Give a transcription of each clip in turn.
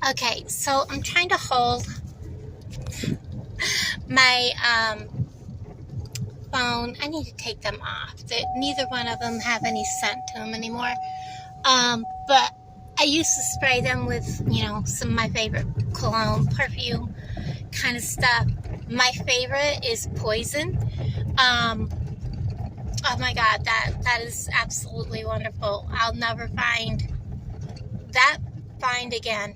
Okay, so I'm trying to hold my phone. I need to take them off. Neither one of them have any scent to them anymore. But I used to spray them with, some of my favorite cologne, perfume kind of stuff. My favorite is Poison. Um, oh my God, that is absolutely wonderful. I'll never find again.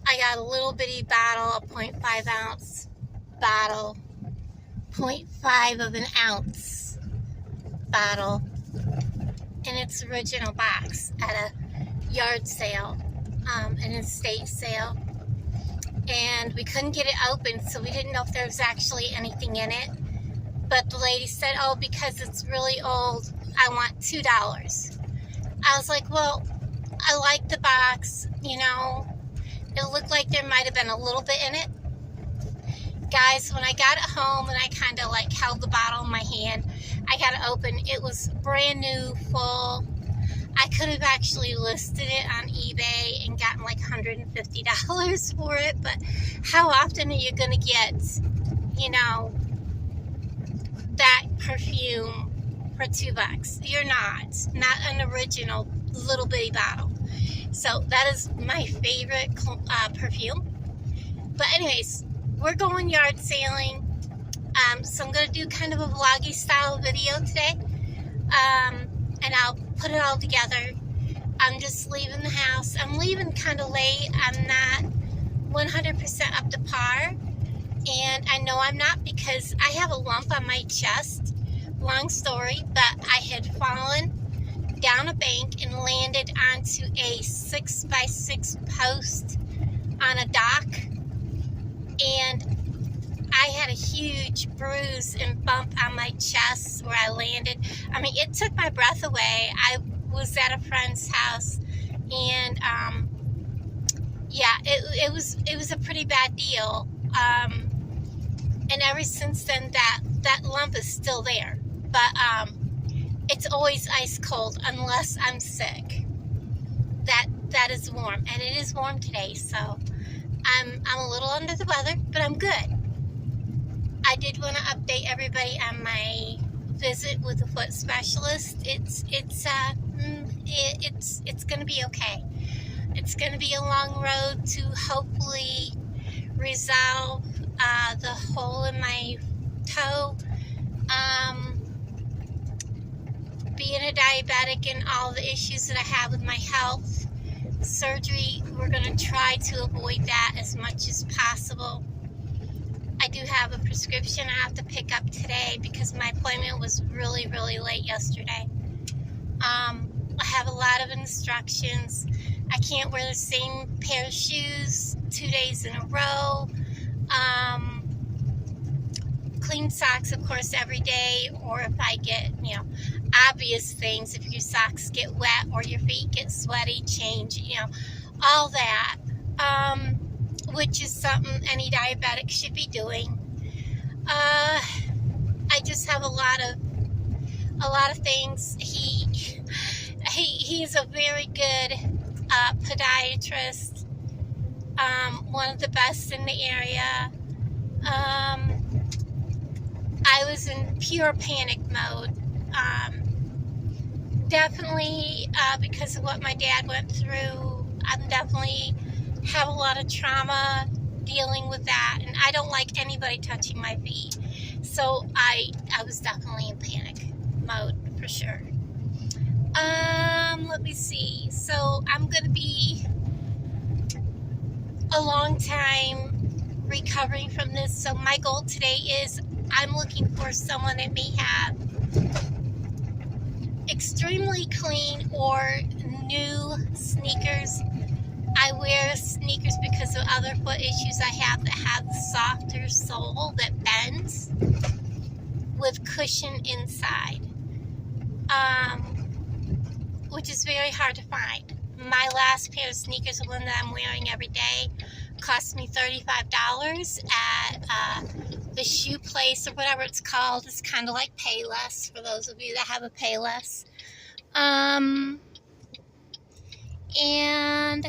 I got a little bitty bottle, a 0.5 ounce bottle, 0.5 of an ounce bottle in its original box at a yard sale, an estate sale. And we couldn't get it open, so we didn't know if there was actually anything in it. But the lady said, oh, because it's really old, I want $2. I was like, well, I like the box, It looked like there might have been a little bit in it. Guys, when I got it home and I kind of held the bottle in my hand, I got it open. It was brand new, full. I could have actually listed it on eBay and gotten $150 for it, but how often are you going to get, that perfume for $2? You're not an original little bitty bottle. So that is my favorite perfume. But anyways, we're going yard sailing. So I'm going to do kind of a vloggy style video today. And I'll put it all together. I'm just leaving the house. I'm leaving kind of late. I'm not 100% up to par. And I know I'm not because I have a lump on my chest. Long story, but I had fallen down a bank and landed onto a 6x6 post on a dock, and I had a huge bruise and bump on my chest where I landed. I mean, it took my breath away. I was at a friend's house, and it was a pretty bad deal. And ever since then, that lump is still there, but it's always ice cold unless I'm sick. That is warm, and it is warm today, so I'm a little under the weather, but I'm good. I did want to update everybody on my visit with the foot specialist. It's going to be okay. It's going to be a long road to hopefully resolve the hole in my toe. Being a diabetic and all the issues that I have with my health, surgery, we're going to try to avoid that as much as possible. I do have a prescription I have to pick up today because my appointment was really, really late yesterday. I have a lot of instructions. I can't wear the same pair of shoes 2 days in a row. Clean socks, of course, every day, or if I get, obvious things, if your socks get wet or your feet get sweaty, change, all that, which is something any diabetic should be doing. I just have a lot of things. He's a very good podiatrist, one of the best in the area. I was in pure panic mode. Definitely because of what my dad went through. I'm definitely have a lot of trauma dealing with that, and I don't like anybody touching my feet. So I was definitely in panic mode for sure. Let me see. So I'm gonna be a long time recovering from this. So my goal today is I'm looking for someone that may have extremely clean or new sneakers. I wear sneakers because of other foot issues I have that have the softer sole that bends with cushion inside, which is very hard to find. My last pair of sneakers, the one that I'm wearing every day, cost me $35 at the shoe place or whatever it's called. It's kind of like Payless for those of you that have a Payless. And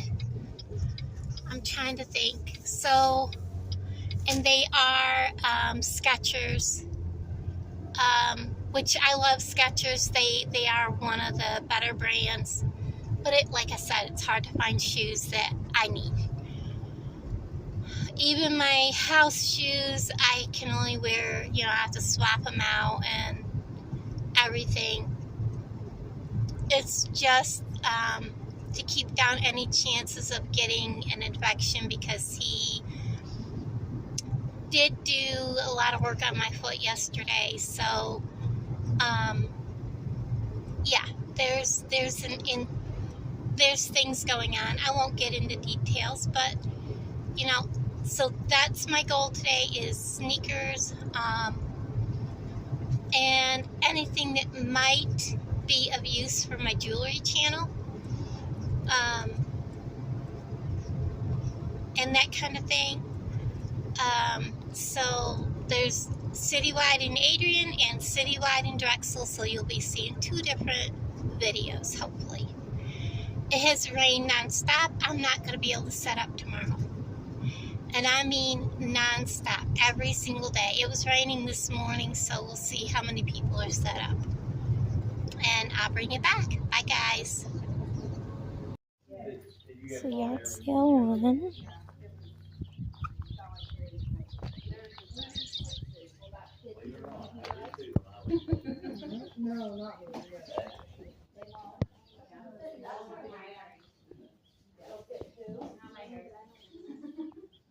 trying to think. So, and they are Skechers, which I love Skechers. They are one of the better brands. But like I said, it's hard to find shoes that I need. Even my house shoes, I can only wear, I have to swap them out and everything. It's just to keep down any chances of getting an infection, because he did do a lot of work on my foot yesterday. So, yeah, there's things going on. I won't get into details, but so that's my goal today, is sneakers, and anything that might be of use for my jewelry channel, and that kind of thing. So there's citywide in Adrian and citywide in Drexel, so you'll be seeing 2 different videos, hopefully. It has rained nonstop. I'm not going to be able to set up tomorrow. And I mean nonstop, every single day. It was raining this morning, so we'll see how many people are set up. And I'll bring it back. Bye, guys. So yard sale 1. No, not really.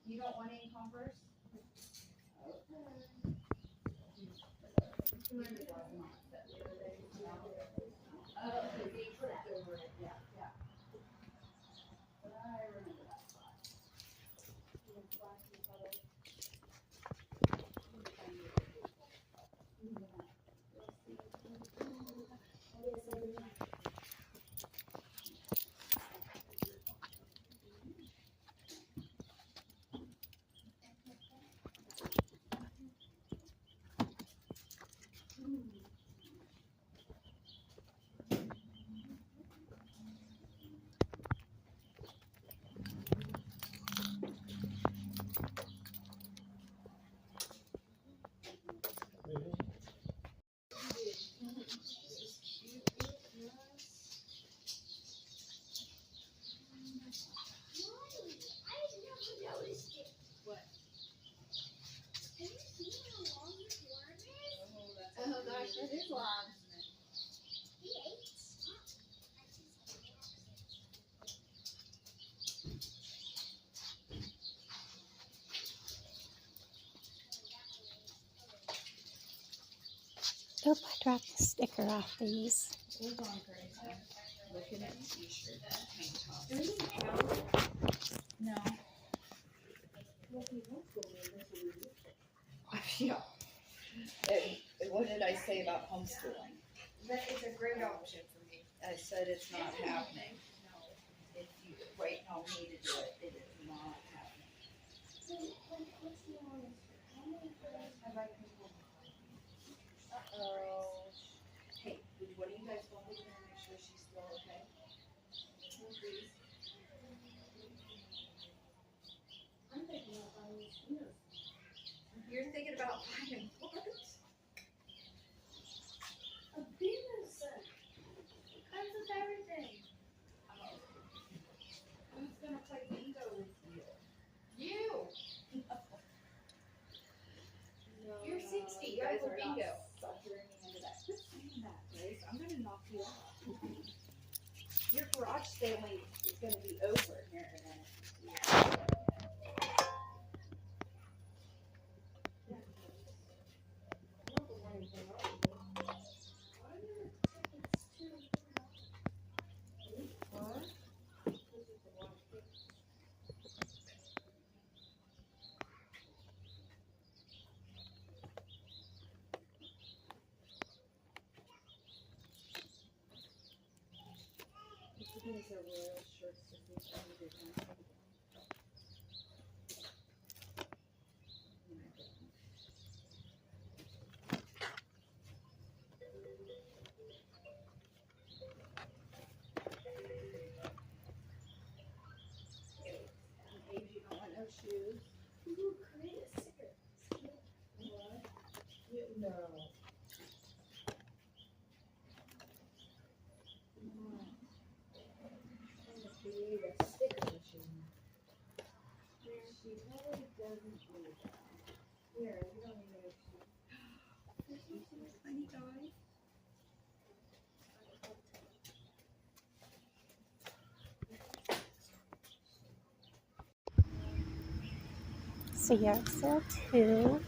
You don't want any Converse? Oh gosh, that is long. Oop, I dropped the sticker off these. We're going crazy. Looking at t-shirt, tank top. No. Yeah. And what did I say about homeschooling? That is a great option for me. I said it's not happening. If you wait on me to do it, it is not happening. Uh-oh. Hey, what do you guys want me to do to make sure she's still okay? Please. I'm thinking about buying these shoes. You're thinking about buying what? A Venus. Comes with everything. Oh. Who's gonna play bingo with you? You. You're 60. You You're guys over are not bingo. suckering me into that. Quit saying that, Grace. I'm gonna knock you out. Your garage sailing is gonna be over here in a minute. These are royal shirts to see how we did them. shoes. Ooh, create a sticker. What? No. Create a sticker machine. She probably doesn't do that. Here, you don't even know if she. Funny guy. So yard sale 2.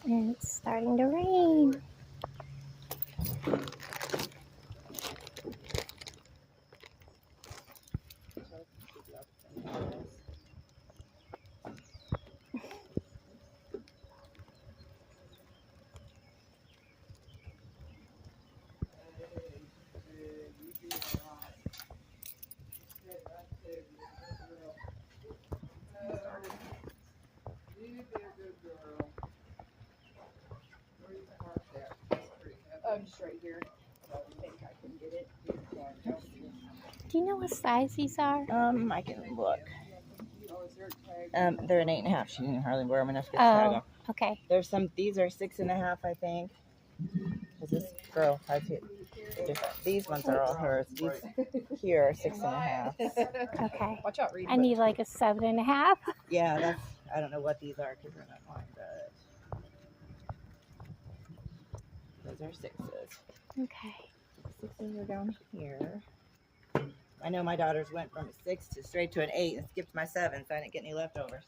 And it's starting to rain. Just right here. I think I can get it. Do you know what size these are? I can look. They're an 8.5. She didn't hardly wear them enough to get Oh, tag. okay. There's some. These are 6.5, I think. Cause this girl has it. These ones are all hers. These here are 6.5. Okay. Watch out, Reed. I need like a 7.5. Yeah, that's. I don't know what these are because they're not mine, but those are 6s. Okay. 6s are down here. I know my daughters went from a 6 to straight to an 8 and skipped my 7, so I didn't get any leftovers.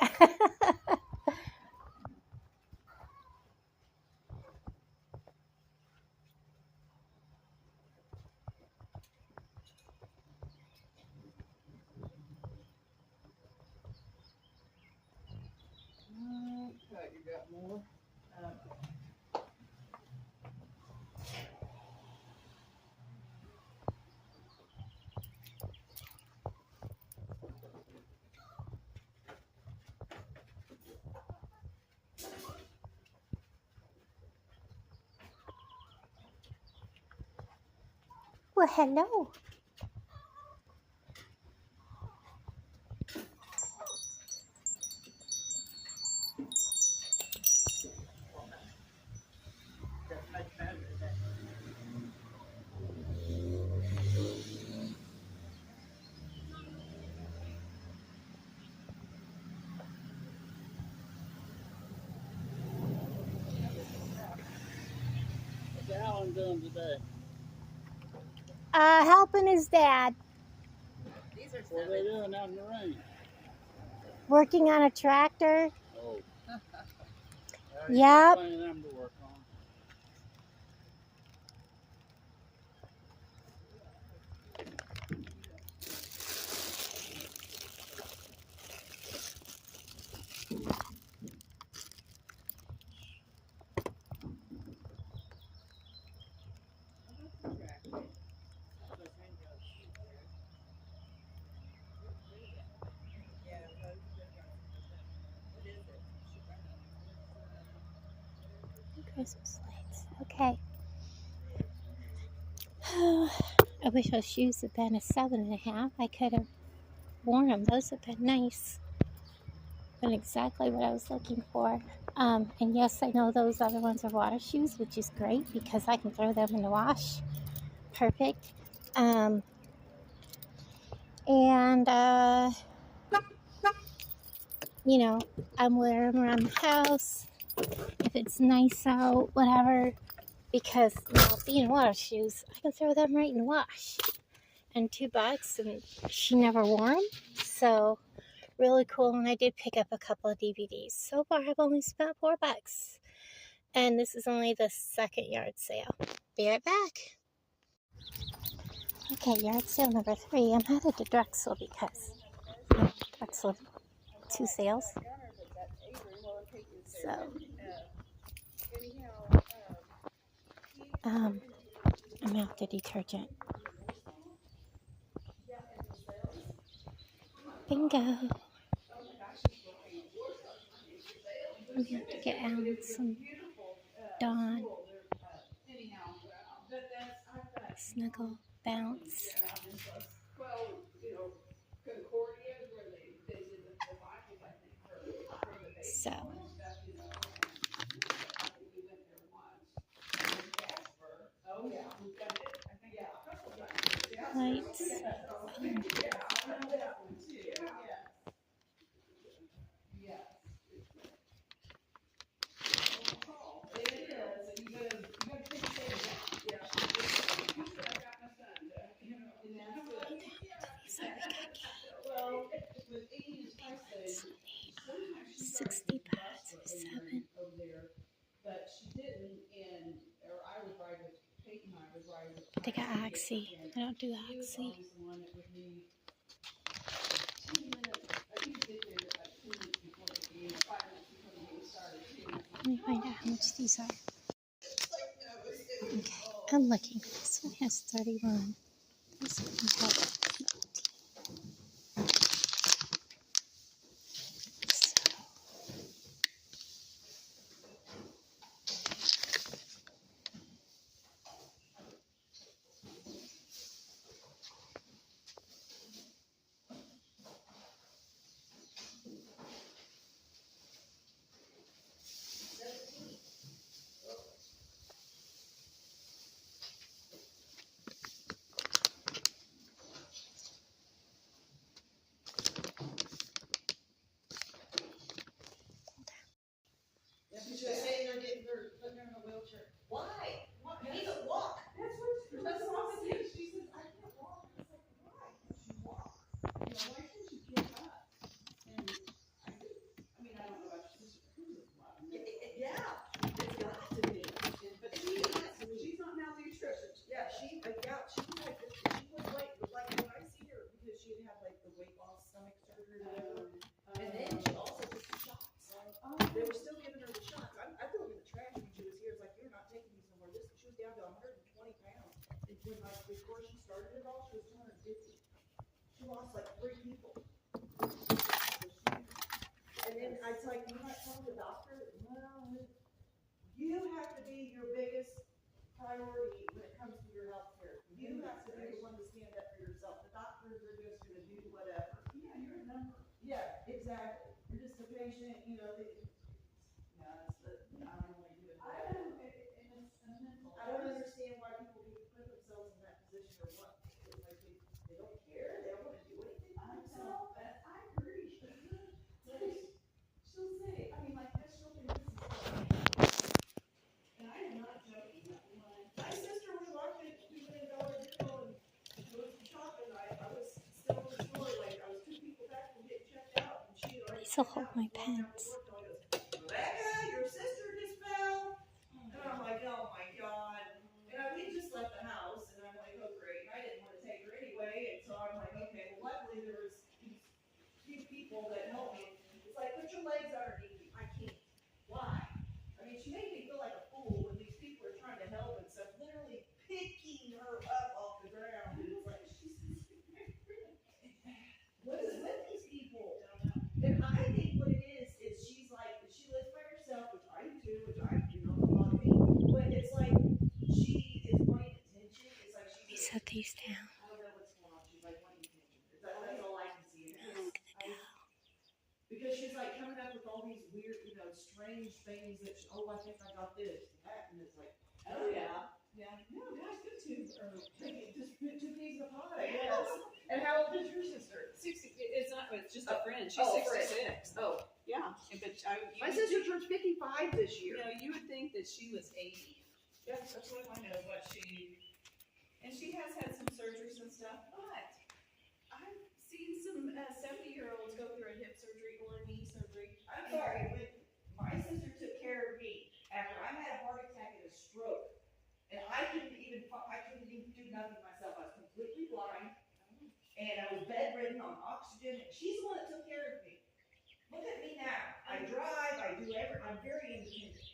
Okay, you got more? Well, hello. What's Alan doing today? Helping his dad. These are What are they doing out in the rain? Working on a tractor. Oh, Yep. plenty of them to work on. Christmas lights. Okay. I wish those shoes had been a 7.5. I could have worn them. Those have been nice. Been exactly what I was looking for. And yes, I know those other ones are water shoes, which is great because I can throw them in the wash. Perfect. And you know, I'm wearing them around the house if it's nice out, whatever. Because, you know, being water shoes, I can throw them right in the wash. And $2, and she never wore them. So, really cool. And I did pick up a couple of DVDs. So far, I've only spent $4. And this is only the second yard sale. Be right back. Okay, yard sale number 3. I'm headed to Drexel because Drexel 2 sales. So, I'm after detergent. Bingo. I'm gonna have to get Alan some Dawn, snuggle, bounce. So, lights. So 60 pads, 7. They got Axie. I don't do Axie. Let me find out how much these are. Okay, I'm looking. This one has 31. This one has 19. So, She was sitting there getting her, putting her in a wheelchair. Why? What? You need to walk. That's what she was saying. She says, I can't walk. I was like, why can't you walk? You know, why can't you get up? And I mean, I don't know about your sister, but who's this one? Yeah, it's got to be. But she's not malnutrition. Yeah, she was like, she was like when I see her, because she had like the weight loss stomach surgery or whatever. And then she also took the shots. They were still giving her the shots. I threw them in the trash when she was here. It's like, you're not taking these no more. She was down to 120 pounds. And when, like, before she started it all, she was 250. She lost like 3 people. And then I was like, you might tell the doctor, well, you have to be your biggest priority when it comes to your health care. You have to be the one to stand up for yourself. The doctors are just going to do whatever. Yeah, you're a number. Yeah, exactly. You're just a patient, you know. I don't understand why people put themselves in that position or what. It's like they don't care. They don't want to do anything for themselves. I agree. She'll say, I mean, like this, she'll think this is and I am not joking. My sister, we went in Dollar General and doing some shopping. I was still in the store, like I was 2 people back from getting checked out, and she had already these will hold my pants. Rebecca, your sister just fell. And I'm like, oh my God. And we just left the house, and I'm like, oh great. And I didn't want to take her anyway, and so I'm like, okay. Well, luckily there was these few people that helped me. It's like, put your legs underneath you. I can't. Why? I mean, she made me feel like a fool when these people are trying to help and stuff, literally picking her up off the ground. And it's like, what is with these people? And I think what it is she's like, she lives by herself, which I do too, which I, you know, a lot of me. But it's like, she is wanting attention. It's like Let me set these down. I don't know what's going on. She's like wanting attention. That's all I can see. Because she's like coming up with all these weird, you know, strange things that, I think I got this, that, and it's like, oh yeah. Yeah, no, guys, good too. Or just put 2 peas in a pod, I guess. And how old is your sister? 60. It's not. It's just a friend. She's 66. Oh, Yeah, but my sister turns 55 this year. You know, you would think that she was 80. Yes, that's what I know. What she, and she has had some surgeries and stuff. But I've seen some 70-year-olds go through a hip surgery or a knee surgery. I'm sorry, but my sister took care of me after I had a heart attack and a stroke. And I couldn't even do nothing myself. I was completely blind. And I was bedridden on oxygen. And she's the one that took care of me. Look at me now. I drive, I do everything. I'm very independent.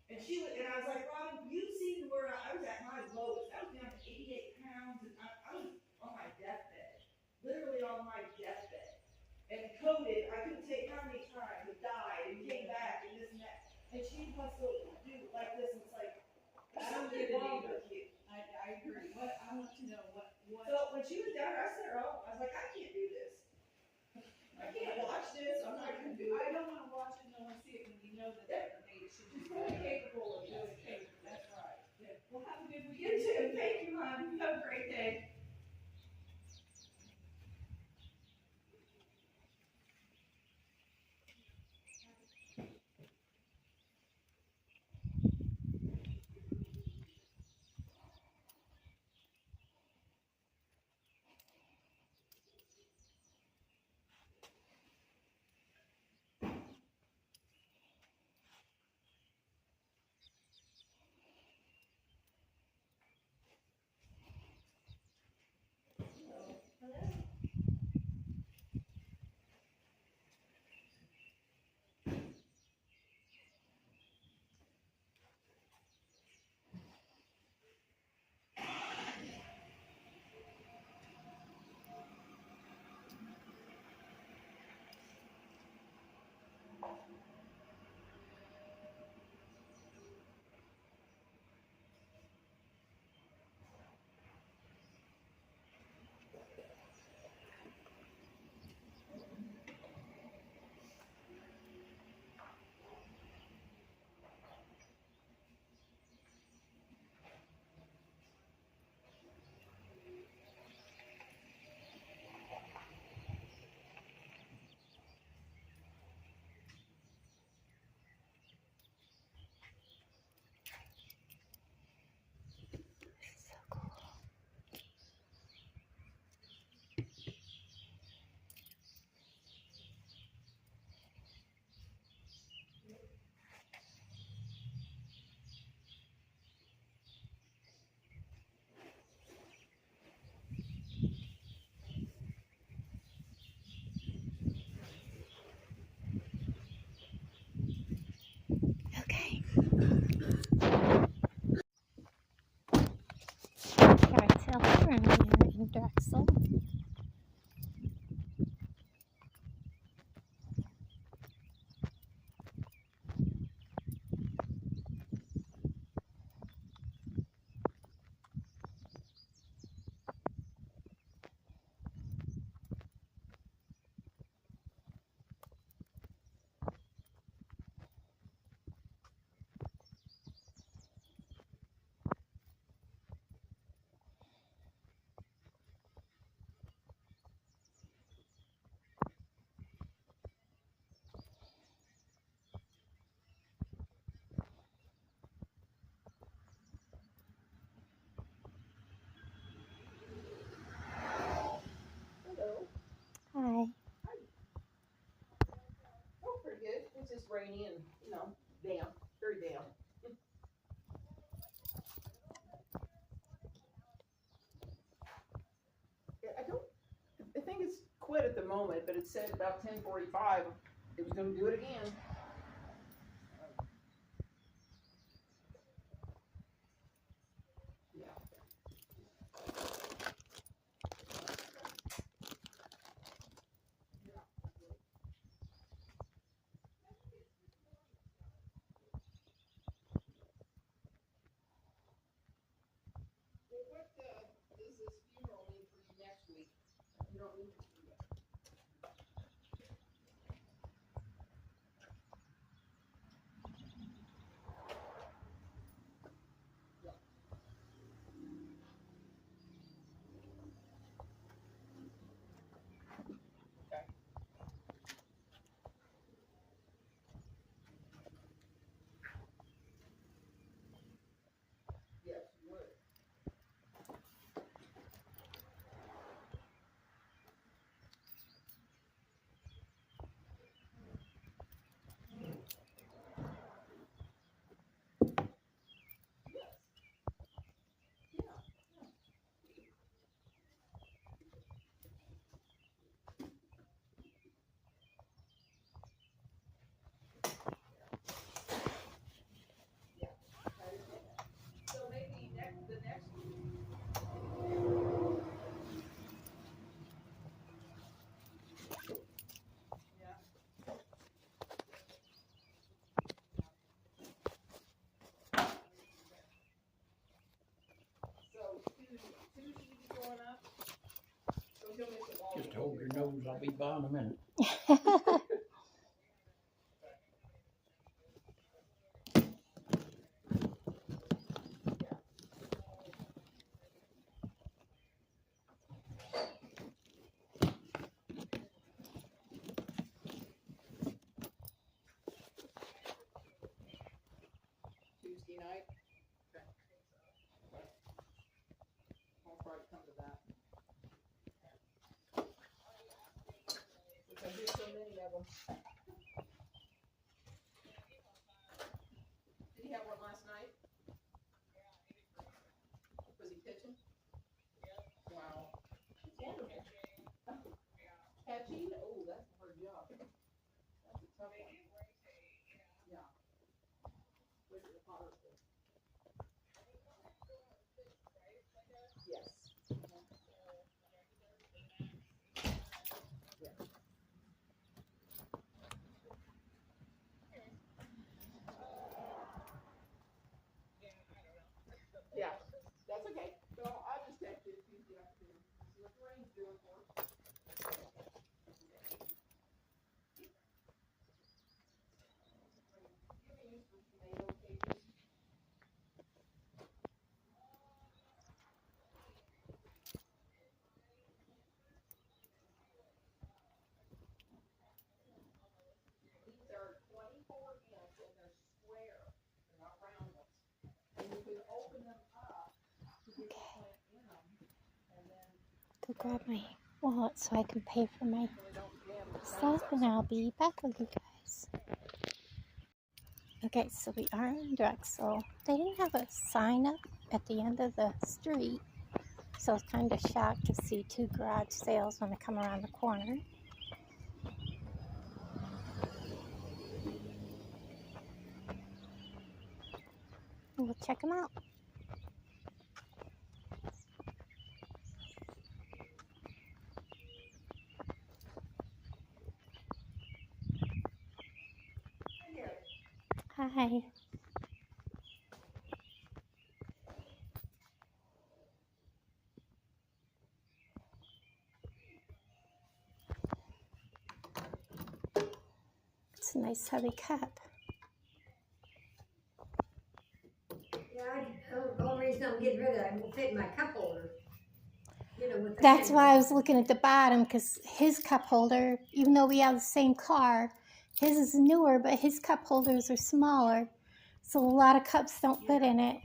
And I was like, Robin, you've seen where I was at my lowest. I was down to 88 pounds. And I was on my deathbed. Literally on my deathbed. And coded, I couldn't take how many times, and died, and came back, and this and that. And she wants to do, like, it's just rainy and, damp, very damp. I think it's quit at the moment, but it said about 10:45 it was going to do it again. Yeah. Well, what does this funeral mean for you next week? You don't need to see it. Okay. Yes, you would. So maybe the next week. Yeah. So Tuesday you be going up? So he'll miss it all. Just hold your nose. I'll be by in a minute. Tuesday night? Okay. I'll probably come to that. Because there's so many of them. Did he have one last night? Was he pitching? Wow. That's wonderful. Catching? Oh, that's a hard job. That's a tough one. Yeah. Look at the potter. Yes. Yeah, that's okay. So I'll just text you Tuesday afternoon. See what the rain's doing for us. You can use for tomato cages. These are 24 inch and they're square. They're not round ones. And you can open them up to get the plant in them. And then Go grab my wallet so I can pay for my they don't jam the stuff, and I'll be back with you guys. Okay, so we are in Drexel. They didn't have a sign up at the end of the street, so I was kind of shocked to see 2 garage sales when I come around the corner. We'll check them out. Hi. It's a nice heavy cup. Yeah, the only reason I'm getting rid of it, I won't fit in my cup holder. You know, with the That's why I handle. was looking at the bottom, because his cup holder, even though we have the same car, his is newer, but his cup holders are smaller. So a lot of cups don't fit in it.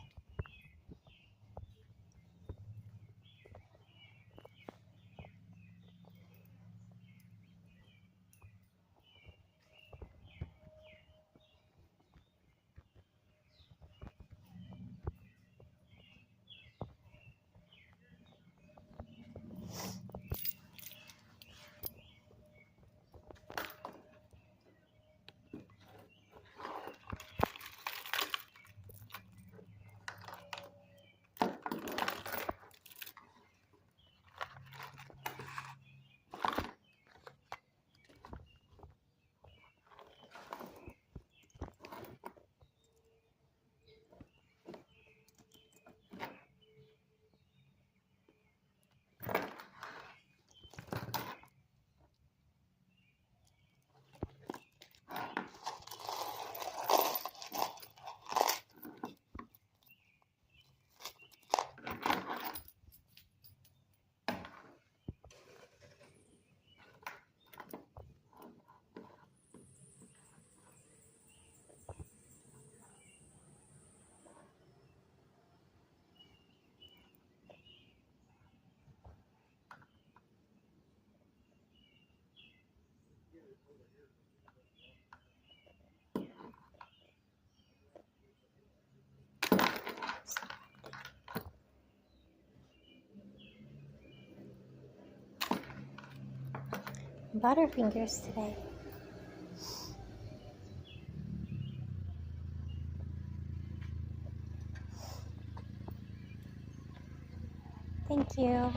Butterfingers today. Thank you.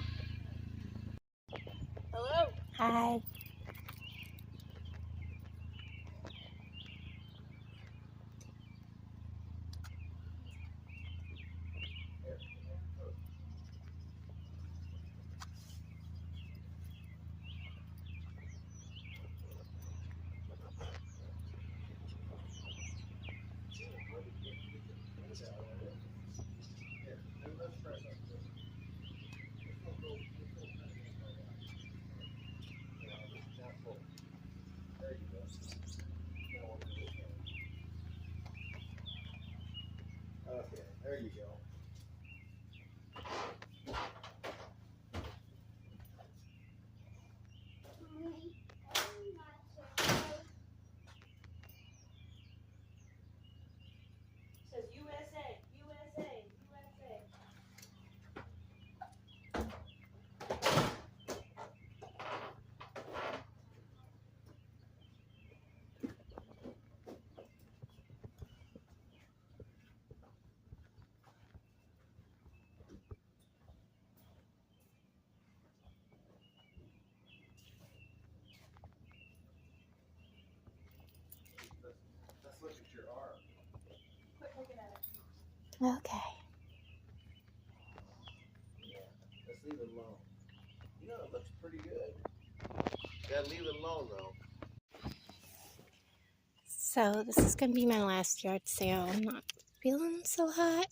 Hello. Hi. Okay, there you go. Says USA, USA, USA. Let's look at your arm. Quit looking at it. Okay. Yeah, let's leave it alone. You know, it looks pretty good. Gotta leave it alone, though. So this is gonna be my last yard sale. I'm not feeling so hot.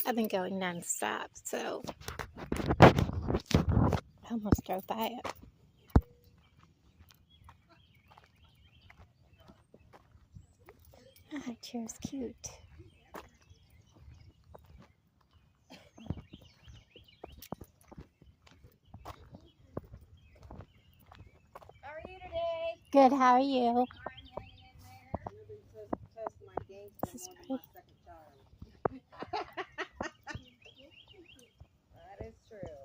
I've been going nonstop, so I almost drove by it. Ah, chair's cute. How are you today? Good, how are you? I'm hanging in there. Nobody says test my gangster This is more than my pretty. second child. That is true.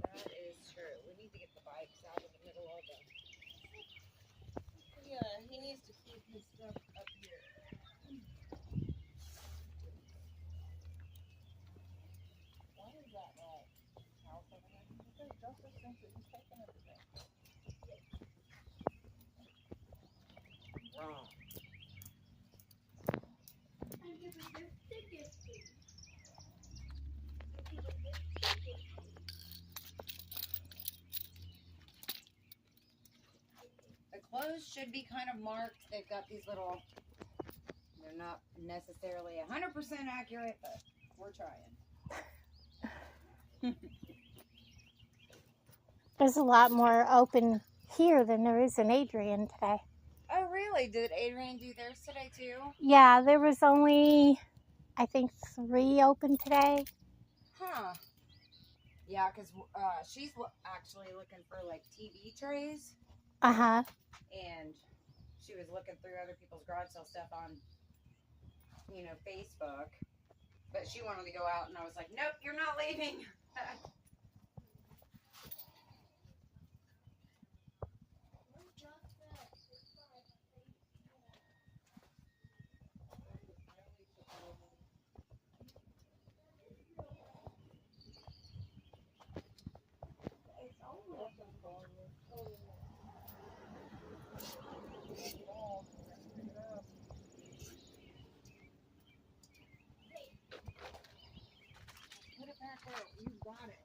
That is true. We need to get the bikes out of the middle of them. Yeah, he needs to keep his stuff up here. Why is that house over there? Because Joseph thinks that he's taking everything. Wrong. The clothes should be kind of marked. They've got these little, they're not necessarily 100% accurate, but we're trying. There's a lot more open here than there is in Adrian today. Oh, really? Did Adrian do theirs today, too? Yeah, there was only, I think, 3 open today. Huh. Yeah, because she's actually looking for, like, TV trays. Uh-huh. And she was looking through other people's garage sale stuff on, you know, Facebook. But she wanted to go out, and I was like, nope, you're not leaving. Put it back there. You got it.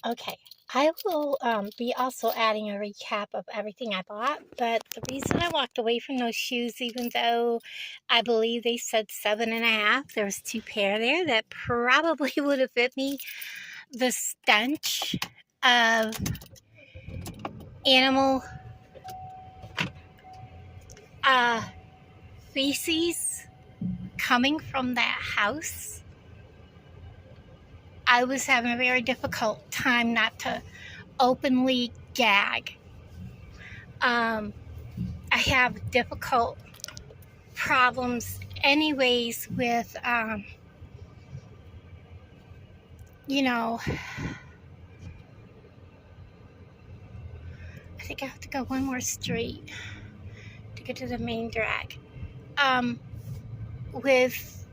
Okay, I will be also adding a recap of everything I bought, but the reason I walked away from those shoes, even though I believe they said 7.5, there was 2 pair there that probably would have fit me. The stench of animal feces coming from that house, I was having a very difficult time not to openly gag. I have difficult problems anyways with, you know, I think I have to go one more street to get to the main drag. With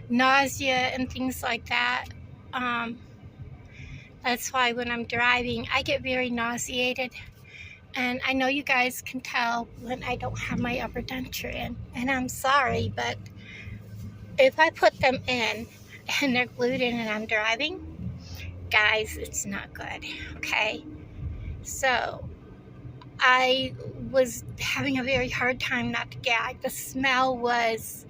nausea and things like that. That's why when I'm driving, I get very nauseated. And I know you guys can tell when I don't have my upper denture in. And I'm sorry, but if I put them in and they're glued in and I'm driving, guys, it's not good, okay? So I was having a very hard time not to gag. The smell was,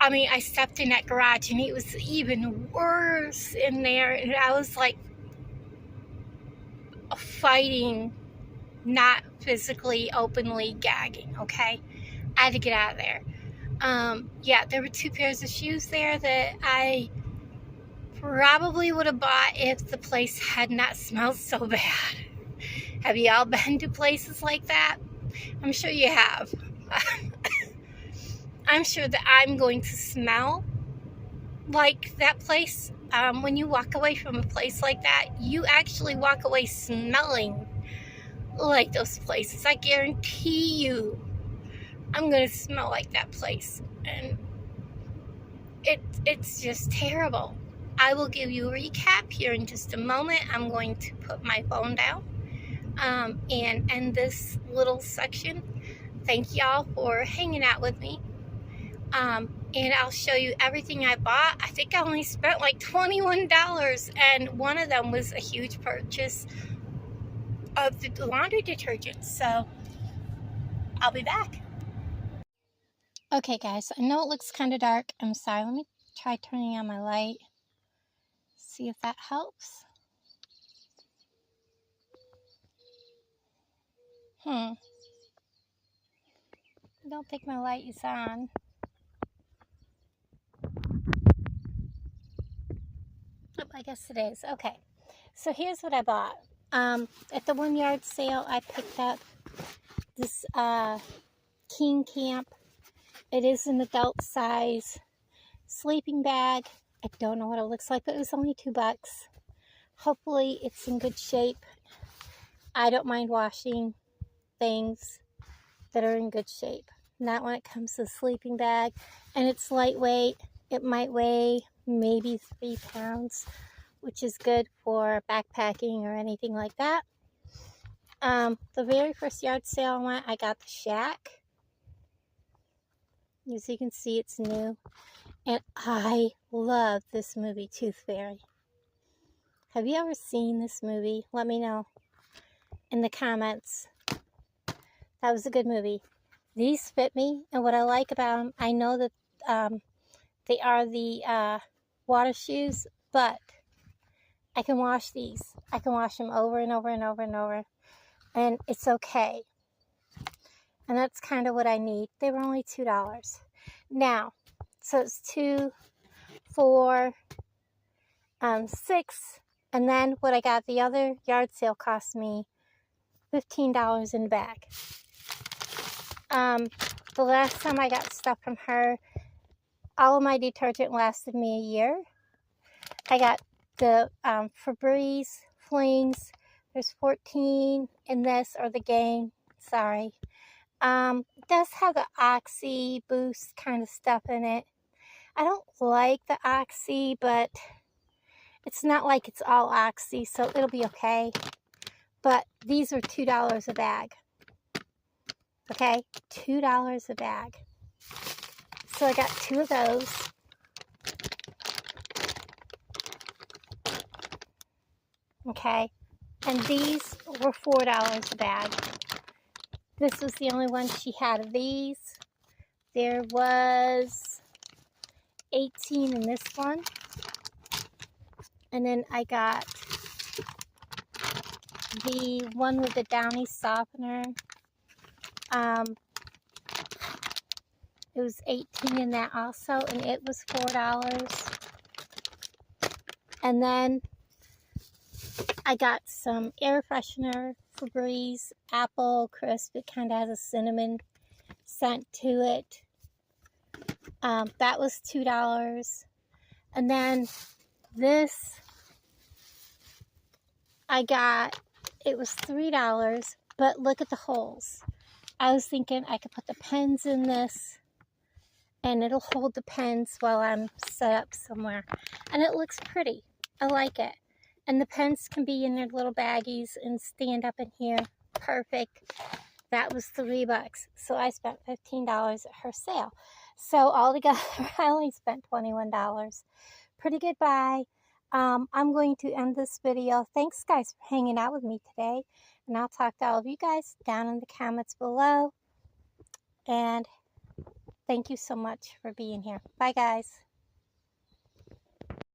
I mean, I stepped in that garage and it was even worse in there. And I was like fighting, not physically, openly gagging, okay? I had to get out of there. Yeah, there were 2 pairs of shoes there that I probably would have bought if the place had not smelled so bad. Have you all been to places like that? I'm sure you have. I'm sure that I'm going to smell like that place. When you walk away from a place like that, you actually walk away smelling like those places. I guarantee you I'm going to smell like that place. And it's just terrible. I will give you a recap here in just a moment. I'm going to put my phone down and end this little section. Thank y'all for hanging out with me. And I'll show you everything I bought. I think I only spent like $21, and one of them was a huge purchase of the laundry detergent. So I'll be back. Okay guys, I know it looks kind of dark. I'm sorry. Let me try turning on my light. See if that helps. I don't think my light is on. Oh, I guess it is. Okay. So here's what I bought. At the 1 yard sale, I picked up this King Camp. It is an adult size sleeping bag. I don't know what it looks like, but it was only $2. Hopefully it's in good shape. I don't mind washing things that are in good shape. Not when it comes to a sleeping bag. And it's lightweight. It might weigh maybe 3 pounds, which is good for backpacking or anything like that. The very first yard sale I went, I got the Shack. As you can see, it's new. And I love this movie, Tooth Fairy. Have you ever seen this movie? Let me know in the comments. That was a good movie. These fit me, and what I like about them, I know that they are the water shoes, but I can wash these. I can wash them over and over and over and over, and it's okay. And that's kind of what I need. They were only $2. Now, so it's 2, 4, 6, and then what I got the other yard sale cost me $15 in the bag. The last time I got stuff from her, all of my detergent lasted me a year. I got the Febreze Flings. There's 14 in this, or the Gang. Sorry. It does have the Oxy Boost kind of stuff in it. I don't like the Oxy, but it's not like it's all Oxy, so it'll be okay. But these are $2 a bag. Okay, $2 a bag. So I got 2 of those. Okay, and these were $4 a bag. This was the only one she had of these. There was 18 in this one. And then I got the one with the downy softener. It was 18 in that also, and it was $4. And then I got some air freshener, Febreze, apple crisp. It kind of has a cinnamon scent to it. That was $2. And then this, I got, it was $3, but look at the holes. I was thinking I could put the pens in this and it'll hold the pens while I'm set up somewhere. And it looks pretty. I like it. And the pens can be in their little baggies and stand up in here. Perfect. That was $3. So I spent $15 at her sale. So altogether, I only spent $21. Pretty good buy. I'm going to end this video. Thanks, guys, for hanging out with me today. And I'll talk to all of you guys down in the comments below. And thank you so much for being here. Bye, guys.